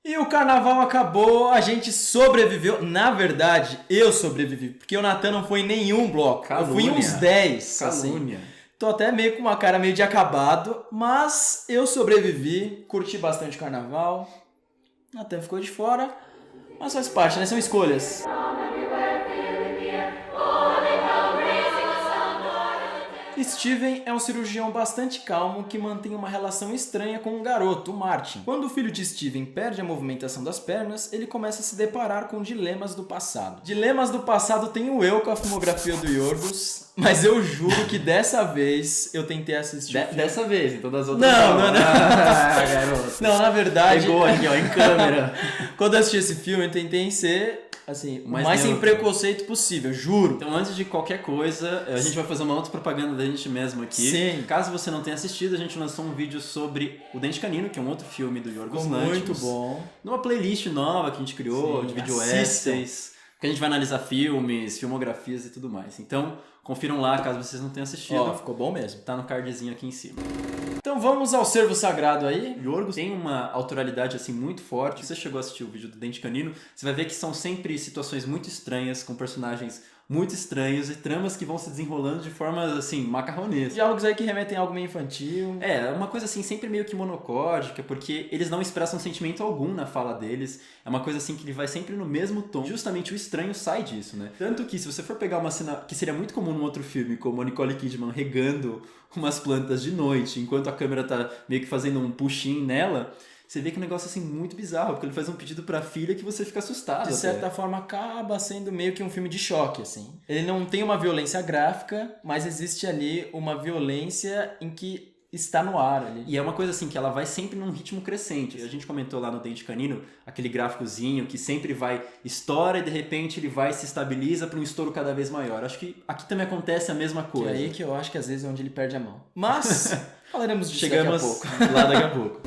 E o carnaval acabou, a gente sobreviveu. Na verdade, eu sobrevivi, porque o Natan não foi em nenhum bloco. Calúnia. Eu fui em uns 10. Calúnia. Assim. Tô até meio com uma cara meio de acabado, mas eu sobrevivi, curti bastante o carnaval. Natan ficou de fora, mas faz parte, né? São escolhas. Steven é um cirurgião bastante calmo que mantém uma relação estranha com um garoto, o Martin. Quando o filho de Steven perde a movimentação das pernas, ele começa a se deparar com dilemas do passado. Dilemas do passado tenho eu com a filmografia do Yorgos, mas eu juro que dessa vez eu tentei assistir o filme. Dessa vez, então das outras Não. garoto. Não, na verdade... Pegou aqui, ó, em câmera. Quando eu assisti esse filme, eu tentei ser... assim, o mais sem neutro. Preconceito possível, juro. Então, antes de qualquer coisa, a gente vai fazer uma outra propaganda da gente mesmo aqui. Sim. Caso você não tenha assistido, a gente lançou um vídeo sobre O Dente Canino, que é um outro filme do Yorgos Lanthimos. Muito bom. Numa playlist nova que a gente criou, Sim, de vídeo assistam. essays, que a gente vai analisar filmes, filmografias e tudo mais. Então, confiram lá, caso vocês não tenham assistido. Ó, ficou bom mesmo. Tá no cardzinho aqui em cima. Então vamos ao servo sagrado aí. Yorgos tem uma autoralidade assim muito forte. Se você chegou a assistir o vídeo do Dente Canino, você vai ver que são sempre situações muito estranhas, com personagens muito estranhos e tramas que vão se desenrolando de formas assim, macarronescas. Diálogos aí que remetem a algo meio infantil. É, uma coisa assim, sempre meio que monocórdica, porque eles não expressam sentimento algum na fala deles. É uma coisa assim que ele vai sempre no mesmo tom. Justamente o estranho sai disso, né? Tanto que se você for pegar uma cena que seria muito comum num outro filme, como a Nicole Kidman regando umas plantas de noite, enquanto a câmera tá meio que fazendo um push-in nela, você vê que é um negócio assim muito bizarro, porque ele faz um pedido pra filha que você fica assustado. De certa forma acaba sendo meio que um filme de choque, assim. Ele não tem uma violência gráfica, mas existe ali uma violência em que está no ar ali. E é uma coisa assim que ela vai sempre num ritmo crescente. A gente comentou lá no Dente Canino, aquele gráficozinho que sempre vai estoura e de repente ele vai se estabiliza para um estouro cada vez maior. Acho que aqui também acontece a mesma coisa. Que é aí que eu acho que às vezes é onde ele perde a mão. Mas falaremos disso Chegamos daqui a pouco. lá daqui a pouco.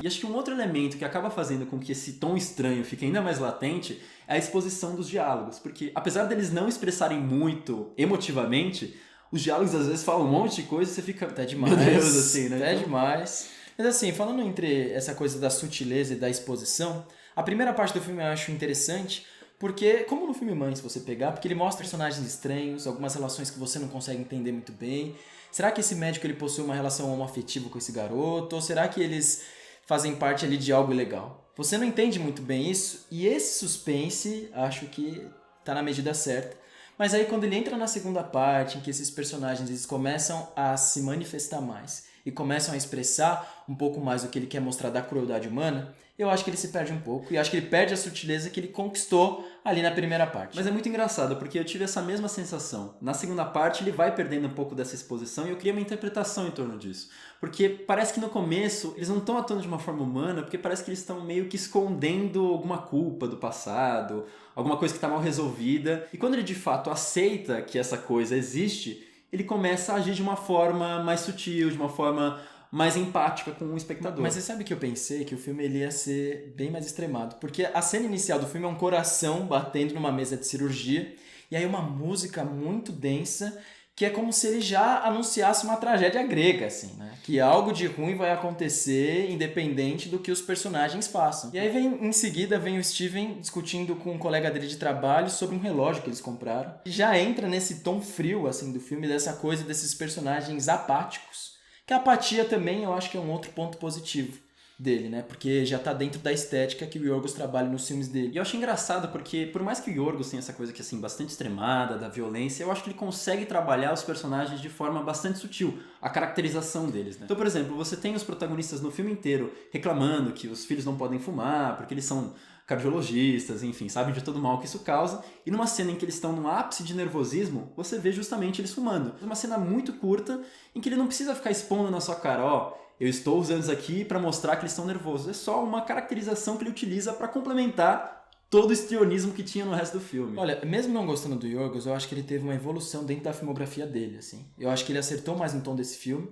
E acho que um outro elemento que acaba fazendo com que esse tom estranho fique ainda mais latente é a exposição dos diálogos. Porque apesar deles não expressarem muito emotivamente, os diálogos às vezes falam um monte de coisa e você fica... Até demais. Meu Deus, assim, né? Até demais. Mas assim, falando entre essa coisa da sutileza e da exposição, a primeira parte do filme eu acho interessante, porque, como no filme Mãe, se você pegar, porque ele mostra personagens estranhos, algumas relações que você não consegue entender muito bem. Será que esse médico ele possui uma relação homoafetiva com esse garoto? Ou será que eles fazem parte ali de algo ilegal? Você não entende muito bem isso, e esse suspense, acho que tá na medida certa. Mas aí quando ele entra na segunda parte, em que esses personagens eles começam a se manifestar mais e começam a expressar um pouco mais do que ele quer mostrar da crueldade humana, eu acho que ele se perde um pouco e acho que ele perde a sutileza que ele conquistou ali na primeira parte. Mas é muito engraçado, porque eu tive essa mesma sensação. Na segunda parte, ele vai perdendo um pouco dessa exposição e eu queria uma interpretação em torno disso. Porque parece que no começo, eles não estão atuando de uma forma humana, porque parece que eles estão meio que escondendo alguma culpa do passado, alguma coisa que está mal resolvida. E quando ele de fato aceita que essa coisa existe, ele começa a agir de uma forma mais sutil, de uma forma mais empática com o espectador. Mas você sabe que eu pensei que o filme ele ia ser bem mais extremado, porque a cena inicial do filme é um coração batendo numa mesa de cirurgia, e aí uma música muito densa, que é como se ele já anunciasse uma tragédia grega, assim, né? Que algo de ruim vai acontecer independente do que os personagens façam. E aí em seguida vem o Steven discutindo com um colega dele de trabalho sobre um relógio que eles compraram. E já entra nesse tom frio, assim, do filme, dessa coisa desses personagens apáticos. Que a apatia também eu acho que é um outro ponto positivo dele, né? Porque já tá dentro da estética que o Yorgos trabalha nos filmes dele. E eu acho engraçado porque, por mais que o Yorgos tenha essa coisa que assim, bastante extremada, da violência, eu acho que ele consegue trabalhar os personagens de forma bastante sutil, a caracterização deles, né? Então, por exemplo, você tem os protagonistas no filme inteiro reclamando que os filhos não podem fumar, porque eles são cardiologistas, enfim, sabem de todo o mal que isso causa, e numa cena em que eles estão no ápice de nervosismo, você vê justamente eles fumando. Uma cena muito curta, em que ele não precisa ficar expondo na sua cara, ó, eu estou usando isso aqui para mostrar que eles estão nervosos. É só uma caracterização que ele utiliza para complementar todo o histrionismo que tinha no resto do filme. Olha, mesmo não gostando do Yorgos, eu acho que ele teve uma evolução dentro da filmografia dele, assim. Eu acho que ele acertou mais no tom desse filme,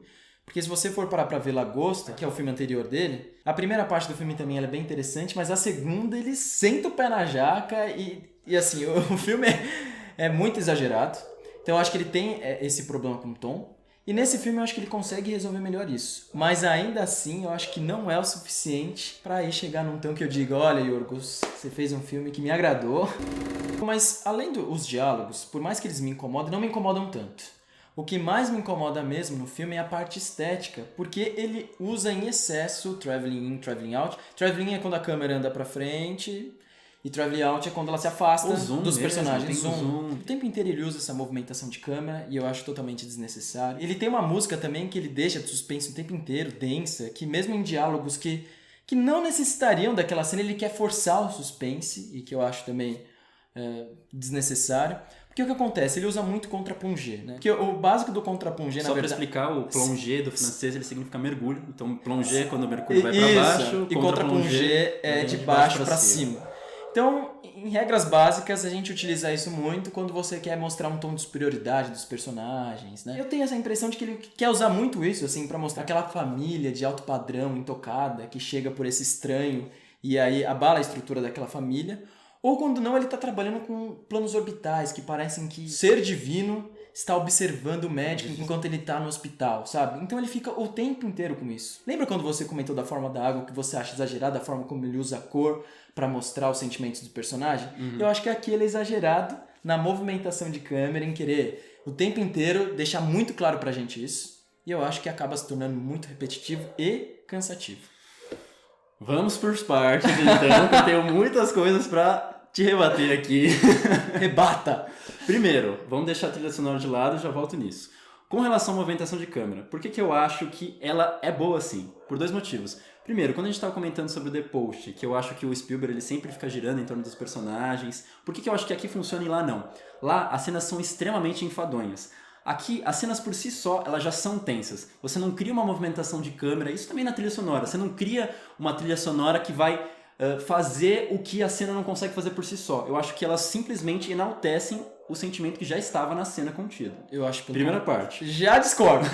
porque se você for parar pra ver Lagosta, que é o filme anterior dele, a primeira parte do filme também ela é bem interessante, mas a segunda ele senta o pé na jaca e assim, o filme é muito exagerado. Então eu acho que ele tem esse problema com o tom. E nesse filme eu acho que ele consegue resolver melhor isso. Mas ainda assim eu acho que não é o suficiente pra aí chegar num tom que eu diga, olha, Yorgos, você fez um filme que me agradou. Mas além dos diálogos, por mais que eles me incomodem, não me incomodam tanto. O que mais me incomoda mesmo no filme é a parte estética, porque ele usa em excesso traveling in, traveling out. Traveling in é quando a câmera anda pra frente, e traveling out é quando ela se afasta dos personagens. Tem zoom. O tempo inteiro ele usa essa movimentação de câmera e eu acho totalmente desnecessário. Ele tem uma música também que ele deixa de suspense o tempo inteiro, densa, que mesmo em diálogos que não necessitariam daquela cena, ele quer forçar o suspense, e que eu acho também desnecessário. Porque o que acontece? Ele usa muito contraplongé, né? Porque o básico do contraplongé, na verdade... Só pra explicar, o plongé do francês, ele significa mergulho. Então, plongé é quando o mergulho vai pra baixo. E contraplongé é de baixo pra cima. Então, em regras básicas, a gente utiliza isso muito quando você quer mostrar um tom de superioridade dos personagens, né? Eu tenho essa impressão de que ele quer usar muito isso, assim, pra mostrar aquela família de alto padrão, intocada, que chega por esse estranho e aí abala a estrutura daquela família. Ou quando não, ele está trabalhando com planos orbitais que parecem que ser divino está observando o médico enquanto ele está no hospital, sabe? Então ele fica o tempo inteiro com isso. Lembra quando você comentou da forma da água que você acha exagerada, a forma como ele usa a cor para mostrar os sentimentos do personagem? Eu acho que aqui ele é exagerado na movimentação de câmera, em querer o tempo inteiro deixar muito claro pra gente isso. E eu acho que acaba se tornando muito repetitivo e cansativo. Vamos por partes, então, que eu tenho muitas coisas pra te rebater aqui. Rebata! Primeiro, vamos deixar a trilha sonora de lado e já volto nisso. Com relação à movimentação de câmera, por que eu acho que ela é boa assim? Por dois motivos. Primeiro, quando a gente estava comentando sobre o The Post, que eu acho que o Spielberg ele sempre fica girando em torno dos personagens, por que eu acho que aqui funciona e lá não? Lá, as cenas são extremamente enfadonhas. Aqui, as cenas por si só, elas já são tensas. Você não cria uma movimentação de câmera, isso também na trilha sonora. Você não cria uma trilha sonora que vai fazer o que a cena não consegue fazer por si só. Eu acho que elas simplesmente enaltecem o sentimento que já estava na cena contido. Eu acho Primeira parte. Já discordo.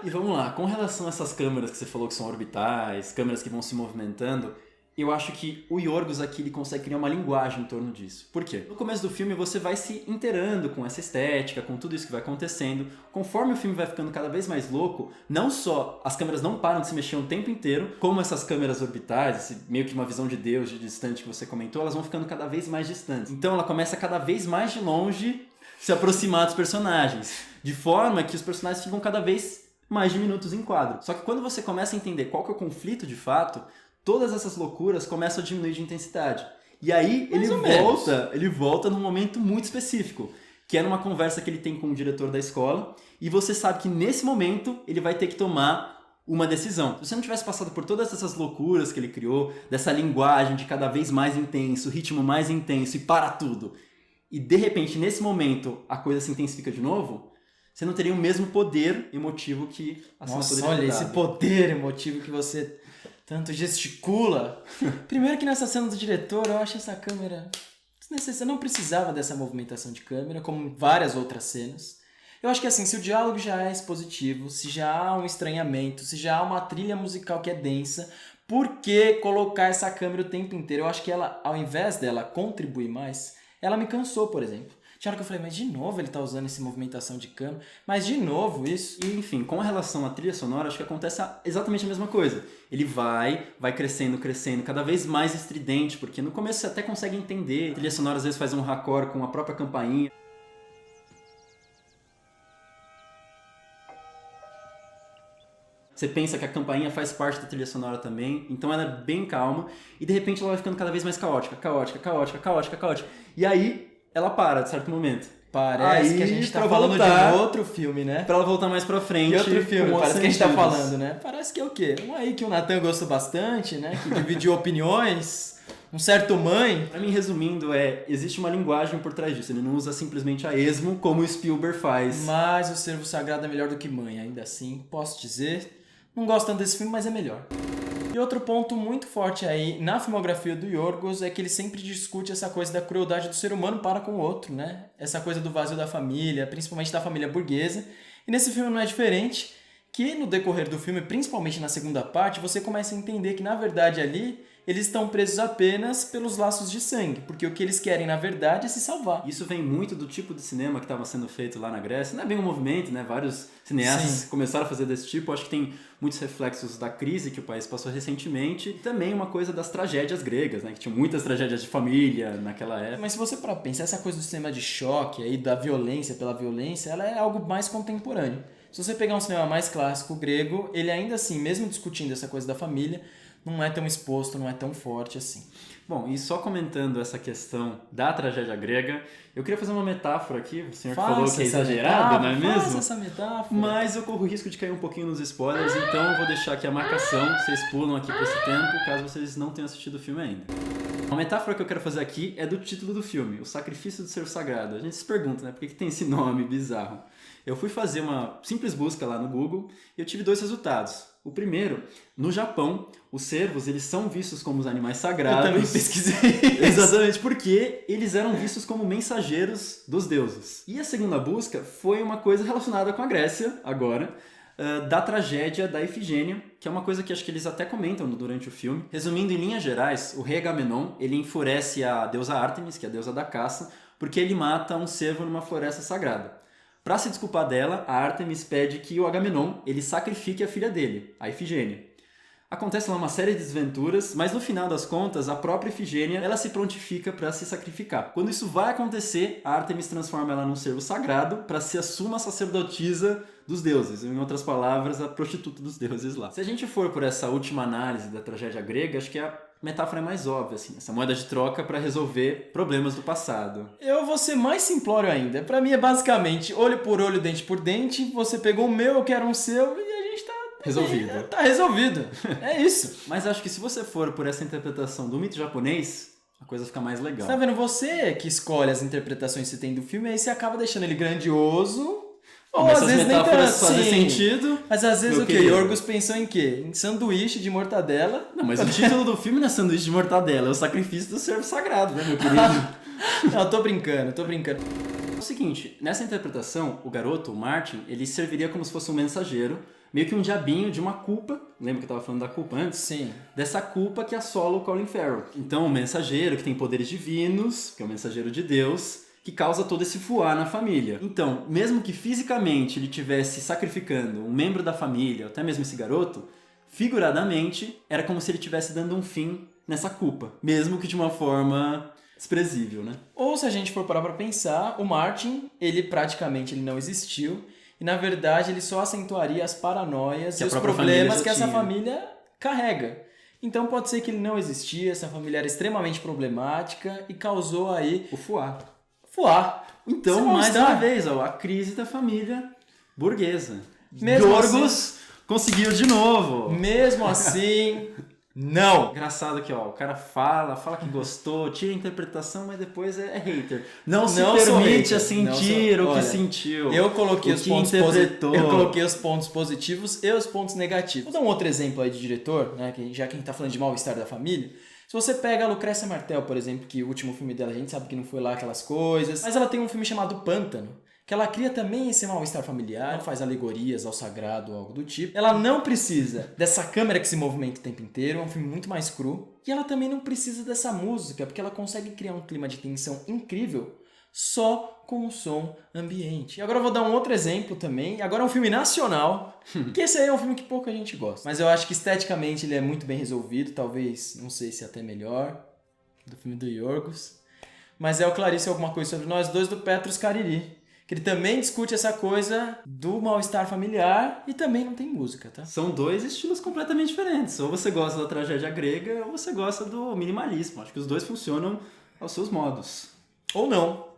E vamos lá, com relação a essas câmeras que você falou que são orbitais, câmeras que vão se movimentando, eu acho que o Yorgos aqui ele consegue criar uma linguagem em torno disso. Por quê? No começo do filme você vai se inteirando com essa estética, com tudo isso que vai acontecendo. Conforme o filme vai ficando cada vez mais louco, não só as câmeras não param de se mexer o tempo inteiro, como essas câmeras orbitais, esse meio que uma visão de Deus de distante que você comentou, elas vão ficando cada vez mais distantes. Então ela começa cada vez mais de longe se aproximar dos personagens, de forma que os personagens ficam cada vez mais diminutos em quadro. Só que quando você começa a entender qual que é o conflito de fato, todas essas loucuras começam a diminuir de intensidade. E aí ele volta num momento muito específico, que é numa conversa que ele tem com o diretor da escola, e você sabe que nesse momento ele vai ter que tomar uma decisão. Se você não tivesse passado por todas essas loucuras que ele criou, dessa linguagem de cada vez mais intenso, ritmo mais intenso e para tudo, e de repente nesse momento a coisa se intensifica de novo, você não teria o mesmo poder emotivo que a cena poderia ter olha, dado. esse poder emotivo que você tanto gesticula. Primeiro que nessa cena do diretor, eu acho essa câmera desnecessária. Não precisava dessa movimentação de câmera, como várias outras cenas. Eu acho que assim, se o diálogo já é expositivo, se já há um estranhamento, se já há uma trilha musical que é densa, por que colocar essa câmera o tempo inteiro? Eu acho que ela, ao invés dela contribuir mais, ela me cansou, por exemplo. Tinha hora que eu falei, mas de novo ele tá usando essa movimentação de câmera, mas de novo isso. E enfim, com relação à trilha sonora, acho que acontece exatamente a mesma coisa. Ele vai crescendo, cada vez mais estridente, porque no começo você até consegue entender. A trilha sonora às vezes faz um raccord com a própria campainha. Você pensa que a campainha faz parte da trilha sonora também, então ela é bem calma, e de repente ela vai ficando cada vez mais caótica. E aí ela para, de certo momento. Parece que a gente tá falando de outro filme, né? Pra ela voltar mais pra frente. Que outro filme? Parece que a gente tá falando, né? Parece que é o quê? Um aí que o Nathan gostou bastante, né? Que dividiu opiniões. Um certo mãe. Pra mim, resumindo, existe uma linguagem por trás disso. Ele não usa simplesmente a esmo como o Spielberg faz. Mas o Servo Sagrado é melhor do que Mãe, ainda assim, posso dizer. Não gosto tanto desse filme, mas é melhor. E outro ponto muito forte aí na filmografia do Yorgos é que ele sempre discute essa coisa da crueldade do ser humano para com o outro, né? Essa coisa do vazio da família, principalmente da família burguesa. E nesse filme não é diferente, que no decorrer do filme, principalmente na segunda parte, você começa a entender que, na verdade, ali eles estão presos apenas pelos laços de sangue, porque o que eles querem, na verdade, é se salvar. Isso vem muito do tipo de cinema que estava sendo feito lá na Grécia. Não é bem um movimento, né? Vários cineastas começaram a fazer desse tipo. Acho que tem muitos reflexos da crise que o país passou recentemente. E também uma coisa das tragédias gregas, né? Que tinham muitas tragédias de família naquela época. Mas se você para pensar, essa coisa do cinema de choque, aí, da violência pela violência, ela é algo mais contemporâneo. Se você pegar um cinema mais clássico grego, ele ainda assim, mesmo discutindo essa coisa da família, não é tão exposto, não é tão forte assim. Bom, e só comentando essa questão da tragédia grega, eu queria fazer uma metáfora aqui, o senhor falou que é exagerado, não é mesmo? Faça essa metáfora. Mas eu corro o risco de cair um pouquinho nos spoilers, então eu vou deixar aqui a marcação, vocês pulam aqui por esse tempo, caso vocês não tenham assistido o filme ainda. A metáfora que eu quero fazer aqui é do título do filme, O Sacrifício do Ser Sagrado. A gente se pergunta, né, por que tem esse nome bizarro? Eu fui fazer uma simples busca lá no Google e eu tive 2 resultados. O primeiro, no Japão, os cervos eles são vistos como os animais sagrados. Eu também pesquisei. Exatamente, porque eles eram vistos como mensageiros dos deuses. E a segunda busca foi uma coisa relacionada com a Grécia, agora, da tragédia da Ifigênia, que é uma coisa que acho que eles até comentam durante o filme. Resumindo, em linhas gerais, o rei Agamenon, ele enfurece a deusa Ártemis, que é a deusa da caça, porque ele mata um cervo numa floresta sagrada. Para se desculpar dela, a Ártemis pede que o Agamenon ele sacrifique a filha dele, a Ifigênia. Acontece lá uma série de desventuras, mas no final das contas, a própria Ifigênia ela se prontifica para se sacrificar. Quando isso vai acontecer, a Ártemis transforma ela num servo sagrado para se assumir a sacerdotisa dos deuses, em outras palavras, a prostituta dos deuses lá. Se a gente for por essa última análise da tragédia grega, acho que a metáfora é mais óbvia, assim, essa moeda de troca para resolver problemas do passado. Eu vou ser mais simplório ainda. Pra mim é basicamente olho por olho, dente por dente. Você pegou o meu, eu quero um seu e a gente tá resolvido. Tá resolvido. É isso. Mas acho que se você for por essa interpretação do mito japonês, a coisa fica mais legal. Você tá vendo? Você que escolhe as interpretações que você tem do filme, aí você acaba deixando ele grandioso. Ou às vezes nem tanto, fazem sentido. Mas às vezes o quê? Yorgos pensou em quê? Em sanduíche de mortadela. Não, mas o título do filme não é sanduíche de mortadela, é o sacrifício do servo sagrado, né, meu querido? Não, tô brincando. É o seguinte, nessa interpretação, o garoto, o Martin, ele serviria como se fosse um mensageiro, meio que um diabinho de uma culpa, lembra que eu tava falando da culpa antes? Sim. Dessa culpa que assola o Colin Farrell. Então, o mensageiro que tem poderes divinos, que é o mensageiro de Deus, que causa todo esse fuá na família. Então, mesmo que fisicamente ele estivesse sacrificando um membro da família, até mesmo esse garoto, figuradamente, era como se ele estivesse dando um fim nessa culpa, mesmo que de uma forma desprezível, né? Ou se a gente for parar pra pensar, o Martin, ele praticamente não existiu, e na verdade ele só acentuaria as paranoias e os problemas que essa família carrega. Então pode ser que ele não existia, essa família era extremamente problemática e causou aí o fuá. Então, mais uma vez, ó, a crise da família burguesa. Mesmo Yorgos assim, conseguiu de novo. Mesmo assim, não. Engraçado que ó, o cara fala que gostou, tira a interpretação, mas depois é hater. Não se Não permite sou a sentir o que sentiu. Eu coloquei os pontos interpretou. Eu coloquei os pontos positivos e os pontos negativos. Vou dar um outro exemplo aí de diretor, né, que já que a gente tá falando de mal-estar da família. Se você pega a Lucrécia Martel, por exemplo, que o último filme dela a gente sabe que não foi lá aquelas coisas, mas ela tem um filme chamado Pântano, que ela cria também esse mal-estar familiar, faz alegorias ao sagrado ou algo do tipo. Ela não precisa dessa câmera que se movimenta o tempo inteiro, é um filme muito mais cru. E ela também não precisa dessa música, porque ela consegue criar um clima de tensão incrível só com o som ambiente. E agora eu vou dar um outro exemplo também. Agora é um filme nacional, que esse aí é um filme que pouca gente gosta. Mas eu acho que esteticamente ele é muito bem resolvido, talvez, não sei se até melhor, do filme do Yorgos. Mas é o Clarice Alguma Coisa Sobre Nós Dois, do Petros Cariri. Que ele também discute essa coisa do mal-estar familiar e também não tem música, tá? São 2 estilos completamente diferentes. Ou você gosta da tragédia grega ou você gosta do minimalismo. Acho que os dois funcionam aos seus modos. Ou não.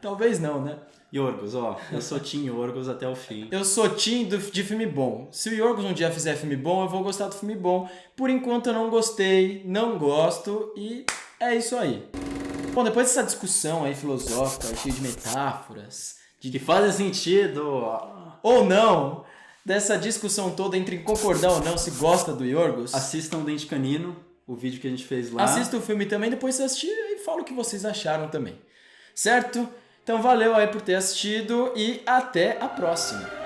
Talvez não, né? Yorgos, ó, eu sou Team Yorgos até o fim. Eu sou Team de filme bom. Se o Yorgos um dia fizer filme bom, eu vou gostar do filme bom. Por enquanto eu não gostei, não gosto e é isso aí. Bom, depois dessa discussão aí filosófica, cheia de metáforas, de que fazem sentido ou não, dessa discussão toda entre concordar ou não se gosta do Yorgos, assistam o Dente Canino, o vídeo que a gente fez lá. Assista o filme também, depois você assistir e fala o que vocês acharam também. Certo? Então valeu aí por ter assistido e até a próxima.